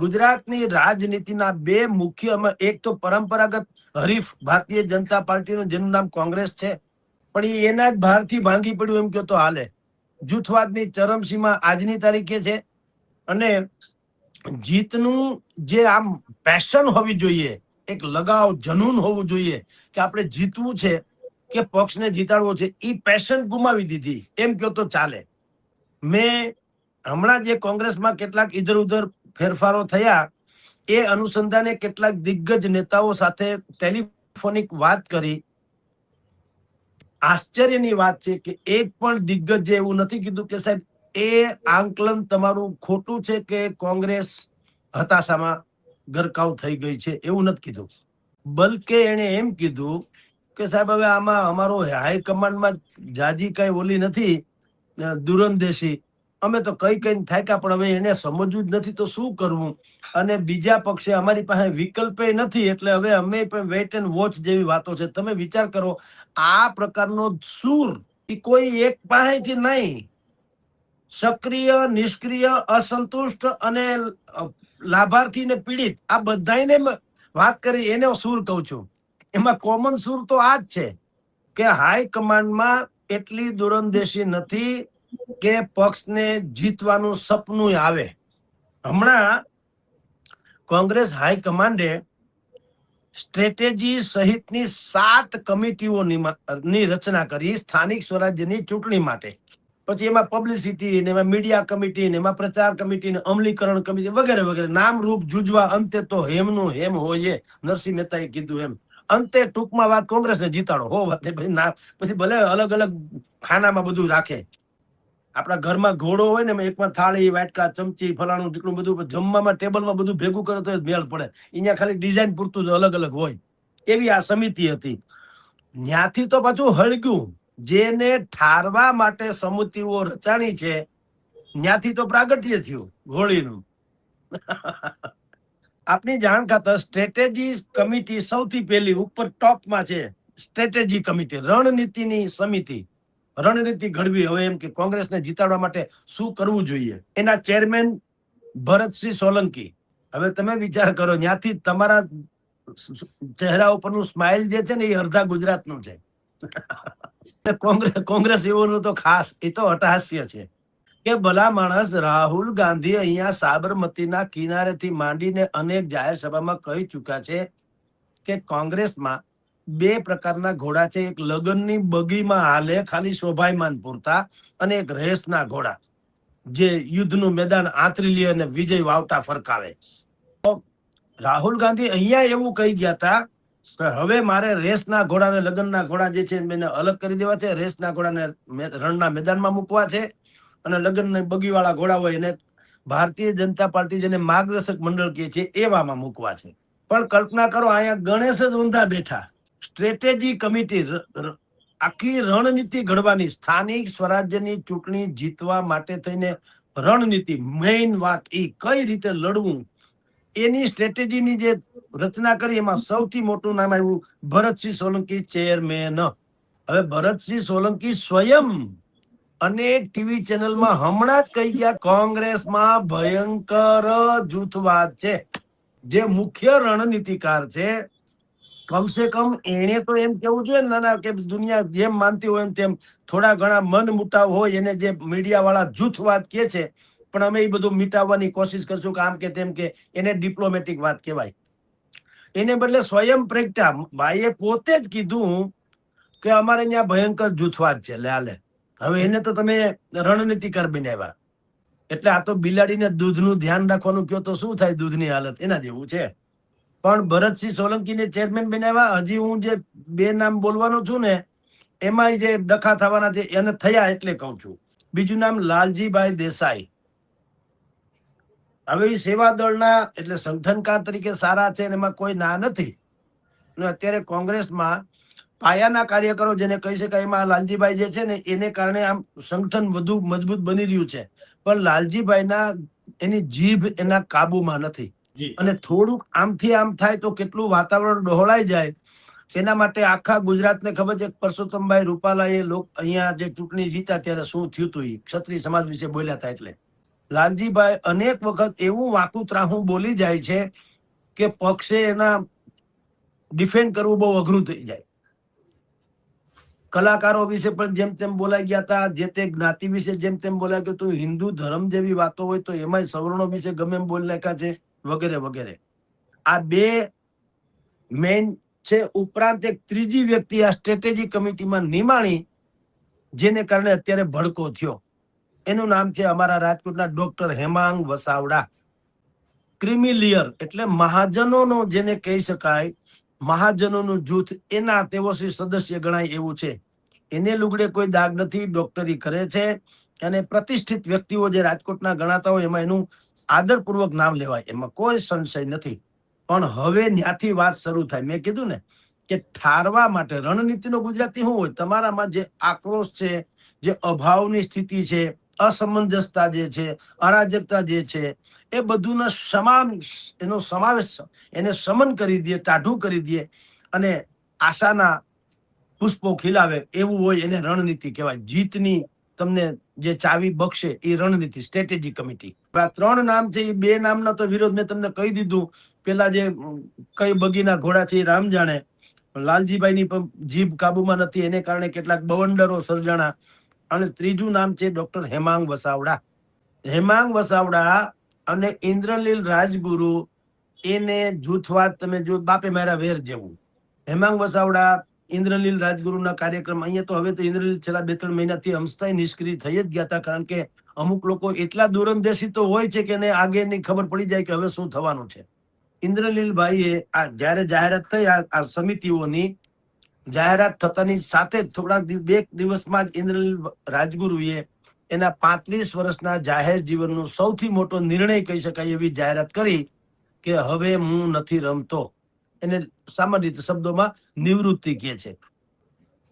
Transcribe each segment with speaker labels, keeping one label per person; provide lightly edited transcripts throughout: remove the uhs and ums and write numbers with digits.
Speaker 1: ગુજરાતની રાજનીતિના બે મુખ્ય, એક તો પરંપરાગત હરીફ ભારતીય જનતા પાર્ટીનું જેનું નામ કોંગ્રેસ છે, પણ એ એના જ ભારથી ભાંગી પડ્યું એમ કહો તો હાલે. જૂથવાદની ચરમસીમા આજની તારીખે છે, અને જીતનું જે આમ પેશન હોવી જોઈએ, એક લગાવ જનૂન હોવું જોઈએ કે આપણે જીતવું છે કે પક્ષને જીતાડવો છે, એ પેશન ગુમાવી દીધી એમ કહો તો ચાલે. મેં હમણાં જે કોંગ્રેસમાં કેટલાક ઇધર ઉધર ફેરફારો થયા એ અનુસંધાને કેટલાક દિગ્ગજ નેતાઓ સાથે ટેલિફોનિક વાત કરી. આશ્ચર્યની વાત છે કે એક પણ દિગ્ગજે એવું નથી કીધું કે સાહેબ એ આંકલન તમારું ખોટું છે કે કોંગ્રેસ હતાશામાં ગરકાવ થઈ ગઈ છે, એવું નથી કીધું. બલકે એને એમ કીધું કે સાહેબ હવે આમાં અમારો હાઈકમાન્ડમાં જાજી કઈ ઓલી નથી, દૂરંદેશી, અમે તો કઈ થાક્યા, પણ હવે એને સમજવું જ નથી તો શું કરવું. અને બીજા પક્ષે અમારી પાસે વિકલ્પ નથી, એટલે હવે અમે પણ વેઇટ એન્ડ વોચ જેવી વાતો છે. તમે વિચાર કરો, આ પ્રકારનો સૂર એ કોઈ એક પાસેથી નહીં, સક્રિય, નિષ્ક્રિય, અસંતુષ્ટ અને લાભાર્થી ને પીડિત આ બધાને વાત કરી, એને સૂર કહું છું. એમાં કોમન સૂર તો આ જ છે કે હાઈકમાન્ડમાં એટલી દૂરંદેશી નથી કે પક્ષને જીતવાનું સપનું આવે. હમણાં કોંગ્રેસ હાઈકમાન્ડે સ્ટ્રેટેજી સહિતની 7 કમિટીઓની રચના કરી સ્થાનિક સ્વરાજ્યની ચૂંટણી માટે. પછી એમાં પબ્લિસિટી ને એમાં મીડિયા કમિટી ને એમાં પ્રચાર કમિટી ને અમલીકરણ કમિટી વગેરે વગેરે, નામ રૂપ જુજવા, અંતે તો હેમનું હેમ હોય. નરસિંહ મહેતાએ કીધું એમ, અંતે ટૂંકમાં વાત કોંગ્રેસને જીતાડો હો વાત. પછી ભલે અલગ અલગ ખાનામાં બધું રાખે. આપણા ઘરમાં ઘોડો હોય ને, એકમાં થાળી, વાટકા, ચમચી, ફલાણું ઢીકણું બધું, જમવામાં ટેબલમાં બધું ભેગું કરે તો મેળ પડે. અહીંયા ખાલી ડિઝાઇન પૂરતું જ અલગ અલગ હોય. એવી આ સમિતિ હતી. ત્યાંથી તો પાછું હળગ્યું, જેને ઠારવા માટે સમિતિઓ રચાણી છે ત્યાંથી તો પ્રાગટ્ય થયું હોળીનું. આપની જાણ ખાતર સ્ટ્રેટેજી કમિટી સૌથી પહેલી ઉપર ટોપમાં છે. સ્ટ્રેટેજી કમિટી, રણનીતિની સમિતિ, રણનીતિ ઘડવી હવે એમ કે કોંગ્રેસને જીતાડવા માટે શું કરવું જોઈએ. એના ચેરમેન ભરતસિંહ સોલંકી. હવે તમે વિચાર કરો, ત્યાંથી તમારા ચહેરા ઉપરનું સ્માઇલ જે છે ને એ અડધા ગુજરાતનું છે. કોંગ્રેસ એવું તો ખાસ, એ તો અટહાસ્ય છે કે ભલા માણસ રાહુલ ગાંધી અહીંયા સાબરમતીના કિનારેથી માંડીને અનેક જાહેર સભામાં કહી ચુક્યા છે કે કોંગ્રેસમાં 2 પ્રકારના ઘોડા છે. એક લગ્નની બગીમાં હાલે ખાલી શોભાયમાન પૂરતા, અને એક રેસના ઘોડા જે યુદ્ધનું મેદાન આંતરી લે અને વિજય વાવટા ફરકાવે. રાહુલ ગાંધી અહીંયા એવું કહી ગયા હતા કે હવે મારે રેસના ઘોડા ને લગ્નના ઘોડા જે છે એને અલગ કરી દેવા છે. રેસના ઘોડાને રણના મેદાનમાં મૂકવા છે, અને લગ્ન બગી વાળા ઘોડા હોય એને ભારતીય જનતા પાર્ટી જેને માર્ગદર્શક મંડળ કહે છે એવામાં મૂકવા છે. પણ કલ્પના કરો, અહીંયા ગણેશ જ ઊંધા બેઠા. સ્ટ્રેટેજી કમિટી આખી રણનીતિ ઘડવાની, સ્થાનિક સ્વરાજ્યની ચૂંટણી જીતવા માટે થઈને રણનીતિ, મેઇન વાત એ કઈ રીતે લડવું એની સ્ટ્રેટેજીની જે રચના કરી, એમાં સૌથી મોટું નામ આવ્યું ભરતસિંહ સોલંકી ચેરમેન. હવે ભરતસિંહ સોલંકી સ્વયં અનેક ટીવી ચેનલમાં હમણાં જ કહી ગયા કોંગ્રેસમાં ભયંકર જૂથવાદ છે. જે મુખ્ય રણનીતિકાર છે, કમસે કમ એને તો એમ કેવું જોઈએ ને કે દુનિયા જેમ માનતી હોય તેમ થોડા ઘણા મન મુટાવ હોય એને જે મીડિયા વાળા જૂથવાદ કે છે, પણ અમે એ બધું મિટાવવાની કોશિશ કરશું કે આમ કે તેમ કે એને ડિપ્લોમેટિક વાત કહેવાય. એને બદલે સ્વયં પ્રગટા ભાઈએ પોતે જ કીધું કે અમારે અહીંયા ભયંકર જૂથવાદ છે. લે હવે એને તો તમે રણનીતિકાર બનાવ્યા. એટલે આ તો બિલાડીને દૂધનું ધ્યાન રાખવાનું કયો તો શું થાય, દૂધની હાલત એના જેવું છે. પણ ભરતસિંહ સોલંકીને ચેરમેન બનાવ્યા. હજી હું જે 2 નામ બોલવાનો છું ને એમાં જે ડખા થવાના છે એને થયા એટલે કહું છું. બીજું નામ લાલજીભાઈ દેસાઈ. હવે એ સેવા દળના એટલે સંગઠનકાર તરીકે સારા છે, એમાં કોઈ ના નથી. અત્યારે કોંગ્રેસમાં પાયાના કાર્યકરો જેને કહી શકાય એમાં લાલજીભાઈ જે છે ને એને કારણે આમ સંગઠન વધુ મજબૂત બની રહ્યું છે. પણ લાલજીભાઈના એની જીભ એના કાબુમાં નથી, અને થોડુંક આમથી આમ થાય તો કેટલું વાતાવરણ ડહોળાઈ જાય. એના માટે આખા ગુજરાતને ખબર છે પરસોત્તમભાઈ રૂપાલા એ અહીંયા જે ચૂંટણી જીતા ત્યારે શું થયું હતું, ક્ષત્રિય સમાજ વિશે બોલ્યા હતા. એટલે લાલજીભાઈ અનેક વખત એવું વાંકું ત્રાહું બોલી જાય છે કે પક્ષે એના ડિફેન્ડ કરવું બહુ અઘરું થઈ જાય. કલાકારો વિશે પણ જેમ તેમ બોલાઈ ગયા હતા, જે તે જ્ઞાતિ વિશે જેમ તેમ બોલાઈ ગયું હતું, હિન્દુ ધર્મ જેવી વાતો હોય તો એમાંય સવર્ણો વિશે ગમે એમ બોલી નાખ્યા છે, વગેરે વગેરે. આ બે મેઇન છે. ઉપરાંત એક ત્રીજી વ્યક્તિ આ સ્ટ્રેટેજી કમિટીમાં નિમાણી, જેને કારણે અત્યારે ભડકો થયો. એનું નામ છે અમારા રાજકોટના ડોક્ટર હેમાંગ વસાવડા. ક્રિમિલિયર એટલે મહાજનોનો જેને કહી શકાય, મહાજનોનું જૂથ, એના તેઓ સદસ્ય ગણાય એવું છે. એને લુગડે કોઈ દાગ નથી, ડોક્ટરી કરે છે અને પ્રતિષ્ઠિત વ્યક્તિઓ જે રાજકોટના ગણાતા હોય એમાં એનું આદરપૂર્વક નામ લેવાય, એમાં કોઈ સંશય નથી. પણ હવે ત્યાંથી વાત શરૂ થાય. મેં કીધું ને કે ઠારવા માટે રણનીતિનો ગુજરાતી શું હોય? તમારામાં જે આક્રોશ છે, જે અભાવની સ્થિતિ છે, અસમંજસતા જે છે, અરાજકતા જે છે, એ બધું એનો સમાવેશ, એને સમન કરી દે, ટાઢું કરી દે અને આશાના પુષ્પો ખીલાવે, એવું હોય એને રણનીતિ કહેવાય. જીતની તમને જે ચાવી બક્ષે એ રણનીતિ, સ્ટ્રેટેજી કમિટી. આ 3 નામ છે. એ 2 નામના તો વિરોધ મેં તમને કહી દીધું. પેલા જે કઈ બગીના ઘોડા છે એ રામ જાણે. લાલજીભાઈની પણ જીભ કાબુમાં નથી, એને કારણે કેટલાક બવંડરો સર્જાણા. અને ત્રીજું નામ છે ડોક્ટર હેમાંગ વસાવડા. હેમાંગ વસાવડા અને ઇન્દ્રનીલ રાજગુરુ, એને જૂથવાદ તમે જો બાપે મારા વેર જેવું. હેમાંગ વસાવડા ઇન્દ્રનીલ રાજગુરુના કાર્યક્રમ, અહીંયા તો હવે તો ઇન્દ્રનીલ છેલ્લા 2-3 મહિનાથી હંસતાય નિષ્ક્રિય થઈ જ ગયા હતા. કારણ કે અમુક લોકો એટલા દૂરંદેશી તો હોય છે કે એને આગળની ખબર પડી જાય કે હવે શું થવાનું છે. ઇન્દ્રનીલભાઈએ આ જ્યારે જાહેરાત થઈ આ સમિતિઓની, જાહેરાત થતાની સાથે થોડા 2 દિવસમાં જ ઇન્દ્રનીલ રાજગુરુએ એના 35 વર્ષના જાહેર જીવનનો સૌથી મોટો નિર્ણય કહી શકાય એવી જાહેરાત કરી કે હવે હું નથી રમતો. એને સામાન્ય શબ્દોમાં નિવૃત્તિ કહે છે.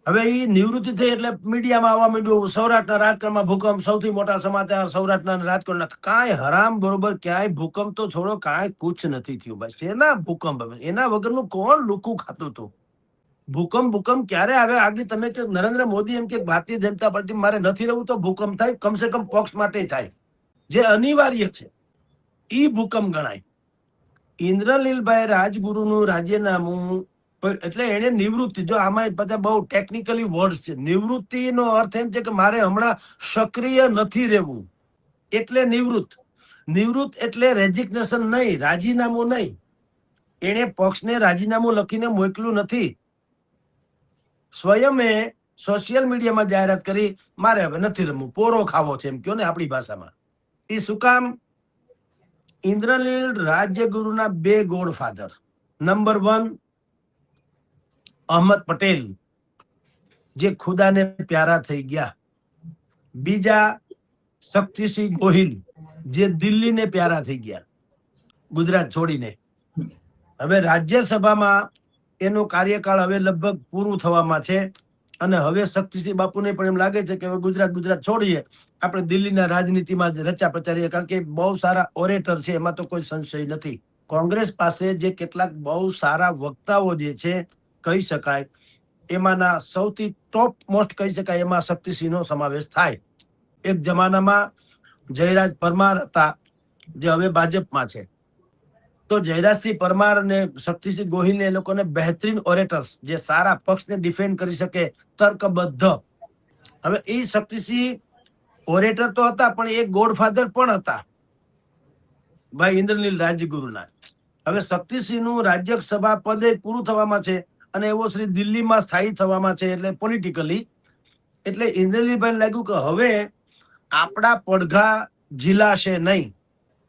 Speaker 1: હવે એ નિવૃત્તિ થઈ એટલે મીડિયામાં આવવા માંડ્યું, સૌરાષ્ટ્રના રાજકારણમાં ભૂકંપ, સૌથી મોટા સમાચાર સૌરાષ્ટ્રના રાજકોટના. કાંઈ હરામ બરોબર ક્યાંય ભૂકંપ તો છોડો, કાંઈ કુછ નથી થયું ભાઈ. શેના ભૂકંપ? હવે એના વગરનું કોણ લુકું ખાતું હતું? ભૂકંપ ક્યારે આવે? આગળ તમે કે નરેન્દ્ર મોદી એમ કે ભારતીય જનતા પાર્ટી મારે નથી રહેવું તો ભૂકંપ થાય, કમસે કમ પક્ષ માટે થાય, જે અનિવાર્ય છે. ઈ ભૂકંપ ગણાય. ઇન્દ્રનીલભાઈ રાજગુરુનું રાજીનામું એટલે એને નિવૃત્તિ, જો આમાં બધા બહુ ટેકનિકલી વર્ડ છે. નિવૃત્તિનો અર્થ એમ છે કે મારે હમણાં સક્રિય નથી રહેવું, એટલે નિવૃત્ત. નિવૃત્ત એટલે રેઝિગ્નેશન નહીં, રાજીનામું નહીં. એને પક્ષને રાજીનામું લખીને મોકલ્યું નથી. સ્વયમે સોશિયલ મીડિયામાં જાહેરાત કરી, મારે હવે નથી રમવું, પોરો ખાવો છે, એમ કયો ને આપણી ભાષામાં. એ શું કામ? ઇન્દ્રનીલ રાજ્યગુરુના 2 ગોડફાધર, નંબર 1 અહમદ પટેલ, જે ખુદાને પ્યારા થઈ ગયા. બીજા શક્તિસિંહ ગોહિલ, જે દિલ્હીને પ્યારા થઈ ગયા, ગુજરાત છોડીને. હવે રાજ્યસભામાં એનો કાર્યકાળ હવે લગભગ પૂરું થવામાં છે અને હવે શક્તિસિંહ બાપુને પણ એમ લાગે છે કે હવે ગુજરાત છોડીએ, આપણે દિલ્હીના રાજનીતિમાં જ રચા પચારીએ. કારણ કે બહુ સારા ઓરેટર છે, એમાં તો કોઈ સંશય નથી. કોંગ્રેસ પાસે જે કેટલાક બહુ સારા વક્તાઓ જે છે કહી શકાય, એમાંના સૌથી ટોપ મોસ્ટ કહી શકાય એમાં શક્તિસિંહનો સમાવેશ થાય. એક જમાનામાં જયરાજ પરમાર હતા, જે હવે ભાજપમાં છે. તો જયરાજસિંહ પરમાર અને શક્તિસિંહ ગોહિલ એ લોકોને બહેતરીન ઓરેટર્સ, જે સારા પક્ષને ડિફેન્ડ કરી શકે, તર્કબદ્ધ. હવે એ શક્તિસિંહ ઓરેટર તો હતા, પણ એ ગોડફાધર પણ હતા ભાઈ ઇન્દ્રનીલ રાજગુરુના. હવે શક્તિસિંહનું રાજ્યસભા પદે પૂરું થવામાં છે અને એવો શ્રી દિલ્હીમાં સ્થાયી થવામાં છે, એટલે પોલિટિકલી. એટલે ઇન્દ્રનીલભાઈને લાગ્યું કે હવે આપણા પડઘા ઝીલાશે નહીં.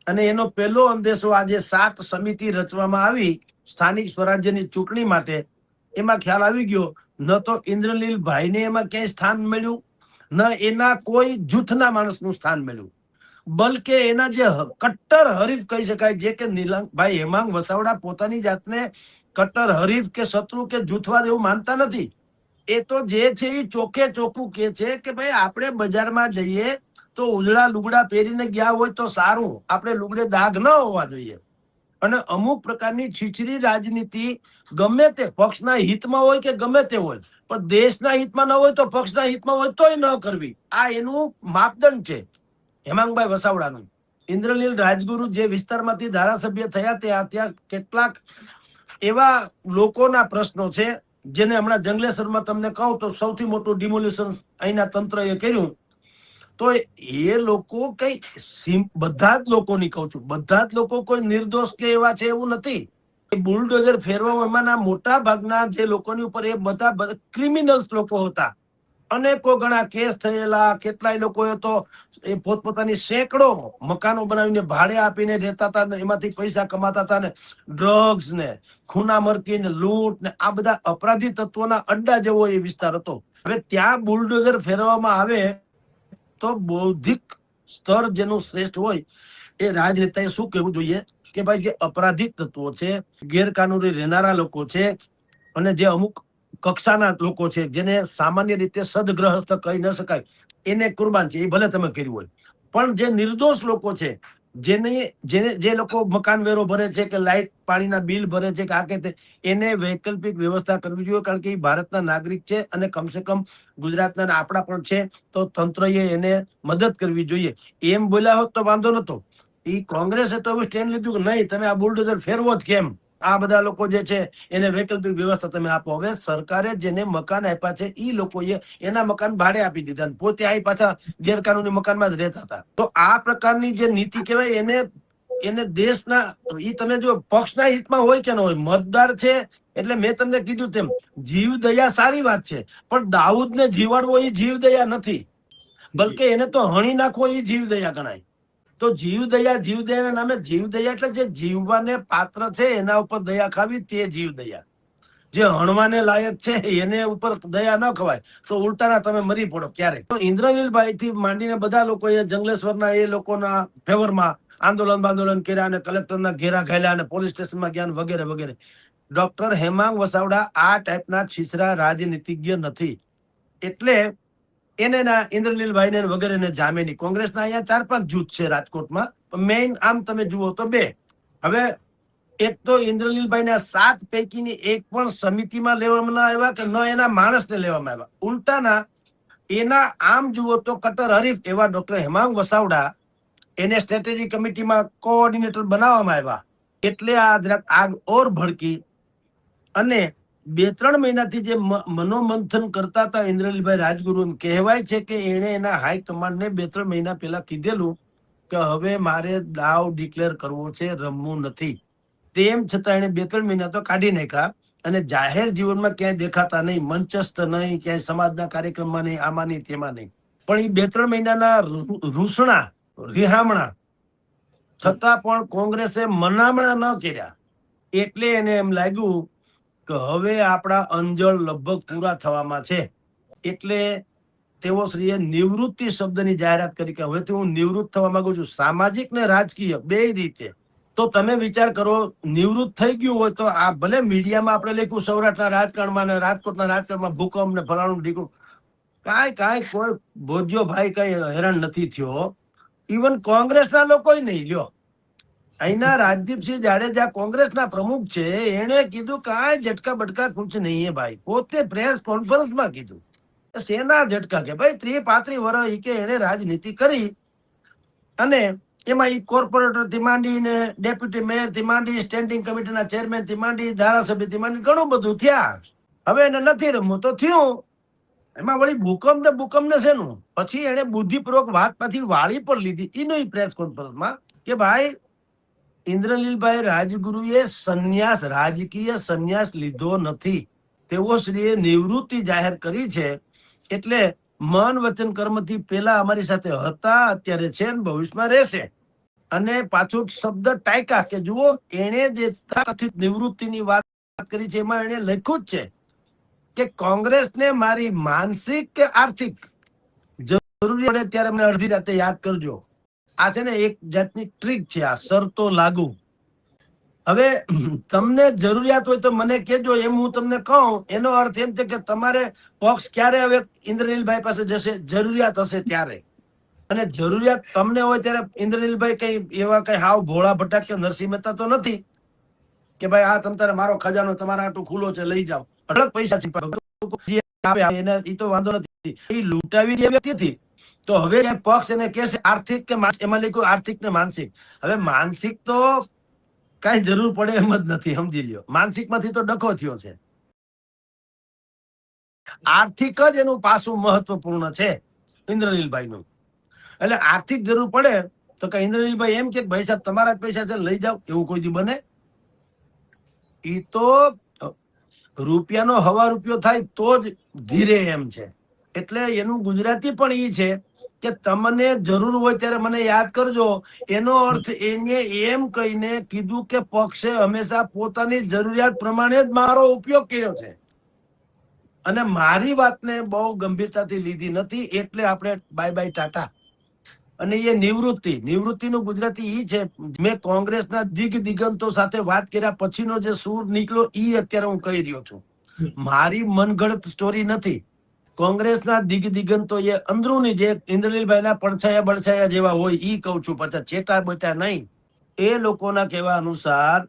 Speaker 1: અને એનો પહેલો અંદેશો આજે 7 સમિતિ રચવામાં આવી સ્થાનિક સ્વરાજ્યની ચૂંટણી માટે. એમાં ખ્યાલ આવી ગયો, ન તો ઇન્દ્રનીલભાઈને એમાં ક્યાંય સ્થાન મળ્યું, ન એના કોઈ જૂથના માણસનું સ્થાન મળ્યું, બલકે એના જે કટ્ટર હરીફ કહી શકાય, જે કે ભાઈ હેમાંગ વસાવડા પોતાની જાતને કટ્ટર હરીફ કે શત્રુ કે જૂથવાદ એવું માનતા નથી. એ તો જે છે એ ચોખ્ખે ચોખ્ખું કે છે કે ભાઈ આપણે બજારમાં જઈએ તો ઉજળા લુગડા પહેરીને ગયા હોય તો સારું, આપણે લુગડે દાગ ન હોવા જોઈએ. અને અમુક પ્રકારની છીછરી રાજનીતિ ગમે તે પક્ષના હિતમાં હોય કે ગમે તે હોય, પણ દેશના હિતમાં ન હોય તો પક્ષના હિતમાં હોય તોય ન કરવી. આ એનું માપદંડ છે હેમાંગભાઈ વસાવડાનું. ઇન્દ્રનીલ રાજગુરુ જે વિસ્તારમાંથી ધારાસભ્ય થયા ત્યાં કેટલાક એવા લોકોના પ્રશ્નો છે જેને હમણાં જંગલેશ્વરમાં તમને કહું તો સૌથી મોટું ડિમોલ્યુશન અહીંના તંત્રએ કર્યું. તો એ લોકો કઈ બધા જ લોકોની કહું છું, બધા જ લોકો કોઈ નિર્દોષ કે એવા છે એવું નથી. બુલડોઝર ફેરવા એમાંના મોટા ભાગના જે લોકોની ઉપર એ બધા ક્રિમિનલ્સ લોકો હતા. અનેકો ગણા કેસ થયેલા, કેટલાય લોકોએ તો એ પોતપોતાની સેંકડો મકાનો બનાવીને ભાડે આપીને રહેતા હતા, એમાંથી પૈસા કમાતા હતા, ને ડ્રગ્સ ને ખૂના મરકી ને લૂંટ ને આ બધા અપરાધી તત્વોના અડ્ડા જેવો એ વિસ્તાર હતો. હવે ત્યાં બુલડોઝર ફેરવવામાં આવે તો બૌદ્ધિક સ્તર જેનું શ્રેષ્ઠ હોય એ રાજનેતાએ શું કહેવું જોઈએ કે ભાઈ જે અપરાધિક તત્વો છે, ગેરકાનૂની રહેનારા લોકો છે, અને જે અમુક કક્ષાના લોકો છે જેને સામાન્ય રીતે સદગ્રહસ્થ કહી ન શકાય, એને કુરબાન છે, એ ભલે તમે કર્યું હોય, પણ જે નિર્દોષ લોકો છે, જે લોકો મકાન વેરો ભરે છે કે લાઇટ પાણીના બિલ ભરે છે કે આ કે એને વૈકલ્પિક વ્યવસ્થા કરવી જોઈએ, કારણ કે એ ભારતના નાગરિક છે અને કમસે કમ ગુજરાતના આપણા પણ છે, તો તંત્રએ એને મદદ કરવી જોઈએ. એમ બોલ્યા હોત તો વાંધો નતો. એ કોંગ્રેસે તો એવું સ્ટેન્ડ લીધું કે નહીં, તમે આ બુલડોઝર ફેરવો જ કેમ, આ બધા લોકો જે છે એને વૈકલ્પિક વ્યવસ્થા તમે આપો. હવે સરકારે જેને મકાન આપ્યા છે એ લોકોએ એના મકાન ભાડે આપી દીધા, પોતે આ પાછા ગેરકાનૂની મકાનમાં જ રહેતા હતા. તો આ પ્રકારની જે નીતિ કહેવાય એને દેશના, એ તમે જો પક્ષના હિતમાં હોય કે ન હોય, મતદાર છે એટલે મેં તમને કીધું તેમ જીવ દયા સારી વાત છે, પણ દાઉદને જીવાડવો એ જીવ દયા નથી, બલકે એને તો હણી નાખવો એ જીવ દયા ગણાય. તો જીવદયાના નામે જીવદયા એટલે જે જીવવાને પાત્ર છે એના ઉપર દયા ખાવી તે જીવદયા. જે હણવાને લાયક છે એને ઉપર દયા ન ખવાય તો ઉલટાના તમે મરી પડો ક્યારેક. તો ઇન્દ્રનીલભાઈ થી માંડીને બધા લોકોએ જંગલેશ્વરના એ લોકોના ફેવરમાં આંદોલન કર્યા અને કલેક્ટરના ઘેરા ઘાલ્યા અને પોલીસ સ્ટેશનમાં ગયા વગેરે વગેરે. ડોક્ટર હેમાંગ વસાવડા આ ટાઈપના છીછરા રાજનીતિજ્ઞ નથી, એટલે એને ના ઇન્દ્રનીલભાઈ ને વગેરે જામે નહીં. કોંગ્રેસના અહીંયા 4-5 જૂથ છે રાજકોટમાં, મેઇન આમ તમે જુઓ તો 2. હવે એક તો ઇન્દ્રનીલભાઈ ના 7 પૈકીની એક પણ સમિતિમાં લેવામાં આવ્યા કે ન એના માણસને લેવામાં આવ્યા. ઉલટાના એના આમ જુઓ તો કટ્ટર હરીફ એવા ડોક્ટર હેમાંગ વસાવડા એને સ્ટ્રેટેજી કમિટીમાં કોઓર્ડિનેટર બનાવવામાં આવ્યા. એટલે આ આગ ઓર ભડકી અને 2-3 મહિનાથી જે મનોમંથન કરતા હતા ઇન્દ્રનીલભાઈ રાજગુરુ, કહેવાય છે કે એને એના હાઈકમાન્ડને 2-3 મહિના પહેલા કીધેલું કે હવે મારે દાવ ડિક્લેર કરવો છે, રમવું નથી. તેમ છતાં એને 2-3 મહિના તો કાઢી નાખ્યા અને જાહેર જીવનમાં ક્યાંય દેખાતા નહીં, મંચસ્થ નહીં, ક્યાંય સમાજના કાર્યક્રમમાં નહીં, આમાં નહીં, તેમાં નહીં. પણ એ 2-3 મહિનાના રૂસણા રિહામણા છતાં પણ કોંગ્રેસે મનામણા ન કર્યા, એટલે એને એમ લાગ્યું કે હવે આપણા અંજળ લગભગ પૂરા થવામાં છે. એટલે તેઓ શ્રીએ નિવૃત્તિ શબ્દની જાહેરાત કરી કે હવેથી હું નિવૃત્ત થવા માંગુ છું, સામાજિક ને રાજકીય 2 રીતે. તો તમે વિચાર કરો, નિવૃત્ત થઈ ગયું હોય તો આ ભલે મીડિયામાં આપણે લખ્યું સૌરાષ્ટ્રના રાજકારણમાં ને રાજકોટના રાજકારણમાં ભૂકંપ ને ફલાણું ઢીકણું, કાંઈ કોઈ ભોજ્યો ભાઈ કઈ હેરાન નથી થયો. ઇવન કોંગ્રેસના લોકો નહીં લ્યો. અહીંના રાજદીપસિંહ જાડેજા કોંગ્રેસના પ્રમુખ છે, એને કીધું કાંઈ ઝટકા બટકા કુછ નહીં હે ભાઈ, પોતે પ્રેસ કોન્ફરન્સમાં કીધું. સેના ઝટકા કે ભાઈ 30-35 વર્ષ કે એને રાજનીતિ કરી અને એમાં ઈ કોર્પોરેટર થી માંડીને ડેપ્યુટી મેયર થી માંડી સ્ટેન્ડિંગ કમિટીના ચેરમેન થી માંડી ધારાસભ્ય થી માંડી ઘણું બધું થયા. હવે એને નથી રમવું તો થયું. એમાં વળી ભૂકંપ ને શેનું? પછી એને બુદ્ધિપૂર્વક વાત પાછી વાળી પર લીધી એનો પ્રેસ કોન્ફરન્સમાં કે ભાઈ ઇન્દ્રનીલભાઈ રાજગુરુએ સંન્યાસ, રાજકીય સંન્યાસ લીધો નથી, તેઓ શ્રીએ નિવૃત્તિ જાહેર કરી છે. એટલે મન વચન કર્મથી પેલા અમારી સાથે હતા, અત્યારે છે ને ભવિષ્યમાં રહેશે. અને પાછું શબ્દ ટાયકા કે જુઓ એને જે કથિત નિવૃત્તિની વાત કરી છે એમાં એને લખ્યું જ છે કે કોંગ્રેસને મારી માનસિક કે આર્થિક જરૂરિયાત પડે ત્યારે અમને અડધી રાતે યાદ કરજો. આ છે ને એક જાતની ટ્રીક છે, આ શરતો લાગુ. હવે તમને જરૂરિયાત હોય તો મને કહેજો, એમ હું તમને કહું. એનો અર્થ એમ છે કે તમારે પક્ષ ક્યારે હવે ઇન્દ્રનીલભાઈ પાસે જશે, જરૂરિયાત હશે ત્યારે. અને જરૂરિયાત તમને હોય ત્યારે ઇન્દ્રનીલભાઈ કઈ એવા કઈ હાવ ભોળા ભટક કે નરસિંહ મહેતા તો નથી કે ભાઈ આ તમ તારે મારો ખજાનો તમારા આટલું ખુલ્લો છે લઈ જાઓ, અઢળક પૈસા એ તો વાંધો નથી. એ લૂંટાવી દે વ્યક્તિથી તો હવે પક્ષ એને કે છે આર્થિક કે એમાં લખ્યું આર્થિક ને માનસિક. હવે માનસિક તો કઈ જરૂર પડે એમ જ નથી, સમજી લ્યો. માનસિક માંથી તો ડખો થયો છે. આર્થિક જ એનું પાસું મહત્વપૂર્ણ છે ઇન્દ્રનીલભાઈ નું. એટલે આર્થિક જરૂર પડે તો કે ઇન્દ્રનીલભાઈ એમ કે ભાઈ સાહેબ તમારા જ પૈસા છે લઈ જાઓ, એવું કોઈ દી બને? ઈ તો રૂપિયાનો હવા રૂપિયો થાય તો જ ધીરે એમ છે. એટલે એનું ગુજરાતી પણ ઈ છે કે તમને જરૂર હોય ત્યારે મને યાદ કરજો. એનો અર્થ એને એમ કહીને કીધું કે પક્ષે હંમેશા પોતાની જરૂરિયાત પ્રમાણે જ મારો ઉપયોગ કર્યો છે અને મારી વાતને બહુ ગંભીરતાથી લીધી નથી, એટલે આપણે બાય બાય ટાટા. અને એ નિવૃત્તિનું ગુજરાતી ઈ છે. મેં કોંગ્રેસના દિગ્ગંતો સાથે વાત કર્યા પછીનો જે સૂર નીકળ્યો ઈ અત્યારે હું કહી રહ્યો છું. મારી મનગઢત સ્ટોરી નથી. કોંગ્રેસના દિગ્ગંતો એ અંદરૂની જે ઇન્દ્રનીલભાઈના પડછાયા બળછાયા જેવા હોય ઈ કહું છું, પછી ચેટા બેટા નહીં. એ લોકોના કહેવા અનુસાર,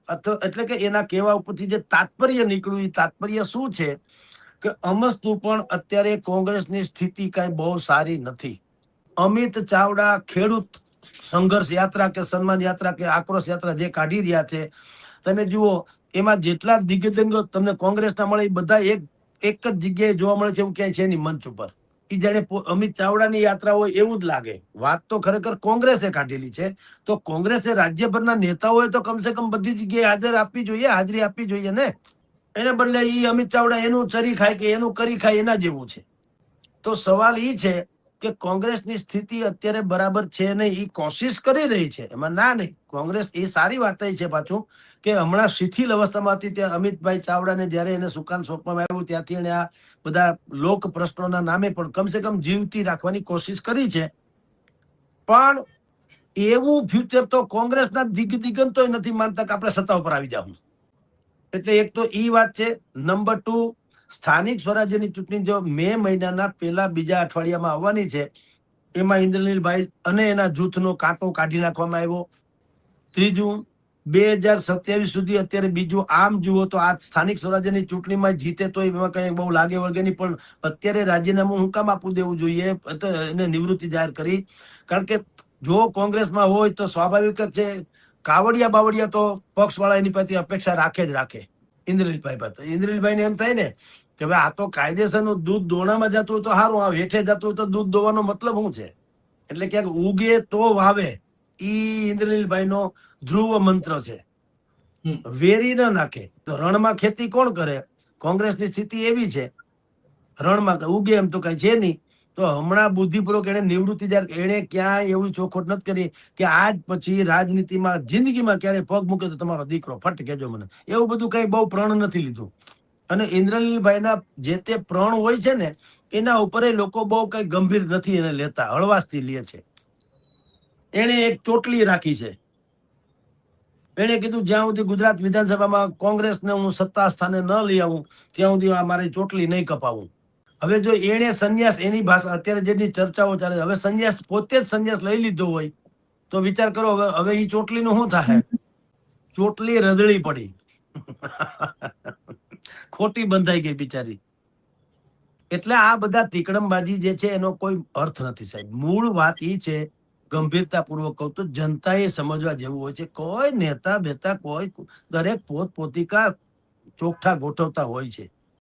Speaker 1: એટલે કે એના કહેવા ઉપરથી જે તાત્પર્ય નીકળ્યું એ તાત્પર્ય શું છે કે અમસ્તુ પણ અત્યારે કોંગ્રેસની સ્થિતિ કઈ બહુ સારી નથી. અમિત ચાવડા ખેડૂત સંઘર્ષ યાત્રા કે સન્માન યાત્રા કે આક્રોશ યાત્રા જે કાઢી રહ્યા છે, તમે જુઓ એમાં જેટલા દિગ્ગજો તમને કોંગ્રેસના મળે એ બધા એક જ જગ્યાએ જોવા મળે છે એવું ક્યાંય છે નહીં મંચ ઉપર. એ જાણે અમિત ચાવડાની યાત્રા હોય એવું જ લાગે. વાત તો ખરેખર કોંગ્રેસે કાઢેલી છે, તો કોંગ્રેસે રાજ્યભરના નેતાઓએ તો કમસે કમ બધી જગ્યાએ હાજરી આપવી જોઈએ ને. એને બદલે ઈ અમિત ચાવડા એનું ચરી ખાય કે એનું કરી ખાય એના જેવું છે. તો સવાલ ઈ છે કે કોંગ્રેસની સ્થિતિ અત્યારે બરાબર છે નહીં. એ કોશિશ કરી રહી છે, એમાં ના નહીં. કોંગ્રેસ એ સારી વાત છે પાછું કે હમણાં શિથિલ અવસ્થામાં હતી ત્યારે અમિતભાઈ ચાવડાને જયારે એને સુકાન સોંપવામાં આવ્યું ત્યાંથી એને આ બધા લોક પ્રશ્નોના નામે પણ કમસે કમ જીવતી રાખવાની કોશિશ કરી છે. પણ એવું ફ્યુચર તો કોંગ્રેસના દિગ્ગંતો નથી માનતા કે આપણે સત્તા ઉપર આવી જાવ. એટલે એક તો ઈ વાત છે. નંબર 2, સ્થાનિક સ્વરાજ્યની ચૂંટણી જો મે મહિનાના પહેલા બીજા અઠવાડિયામાં આવવાની છે, એમાં ઇન્દ્રનીલભાઈ અને એના જૂથનો કાંટો કાઢી નાખવામાં આવ્યો. ત્રીજું, 2027 સુધી અત્યારે બીજું આમ જુઓ તો આ સ્થાનિક સ્વરાજ્યની ચૂંટણીમાં જીતે તો એમાં કઈ બહુ લાગે વળગે નહીં, પણ અત્યારે રાજીનામું હું કામ આપવું દેવું જોઈએ, એને નિવૃત્તિ જાહેર કરી. કારણ કે જો કોંગ્રેસમાં હોય તો સ્વાભાવિક જ છે કાવડિયા બાવડિયા તો પક્ષવાળા એની પાસેથી અપેક્ષા રાખે જ રાખે ઇન્દ્રનીલભાઈ પાસે. ઇન્દ્રનીલભાઈને એમ થાય ને કે ભાઈ આ તો કાયદેસરનું દૂધ દોણામાં જતું હોય તો સારું, આ હેઠે જતું હોય તો દૂધ દોવાનો મતલબ શું છે? એટલે ક્યાંક ઉગે તો વાવે, ઈ ઇન્દ્રનીલભાઈનો ધ્રુવ મંત્ર છે. વેરી ન નાખે. તો રણમાં ખેતી કોણ કરે? કોંગ્રેસની સ્થિતિ એવી છે, રણમાં ઉગે એમ તો કઈ છે નહીં. તો હમણાં બુદ્ધિપૂર્વક એને નિવૃત્તિ એને ક્યાંય એવી ચોખવટ નથી કરી કે આજ પછી રાજનીતિમાં જિંદગીમાં ક્યારે પગ મૂકે તો તમારો દીકરો ફટ કેજો મને. એવું બધું કઈ બહુ પ્રણ નથી લીધું. અને ઇન્દ્રનીલભાઈના જે તે પ્રણ હોય છે ને એના ઉપર લોકો બહુ કઈ ગંભીર નથી એને લેતા, હળવાશથી લે છે. એને એક ચોટલી રાખી છે. એને કીધું જ્યાં સુધી ગુજરાત વિધાનસભામાં કોંગ્રેસને હું સત્તા સ્થાને ન લઈ આવું ત્યાં સુધી આ મારી ચોટલી નહીં કપાવું. હવે જો એને સંન્યાસ, એની ભાષા અત્યારે જેની ચર્ચાઓ ચાલે, હવે સંન્યાસ પોતે જ સંન્યાસ લઈ લીધો હોય તો વિચાર કરો હવે એ ચોટલીનું શું થાય? ચોટલી રદળી પડી, ખોટી બંધાઈ ગઈ બિચારી. એટલે આ બધા તીકડમબાજી જે છે એનો કોઈ અર્થ નથી સાહેબ. મૂળ વાત એ છે, ગંભીરતાપૂર્વક કહું તો જનતાએ સમજવા જેવું હોય છે. કોઈ નેતા બેતા કોઈ દરેક પોતપોતિકા ચોકઠા ગોઠવતા હોય છે.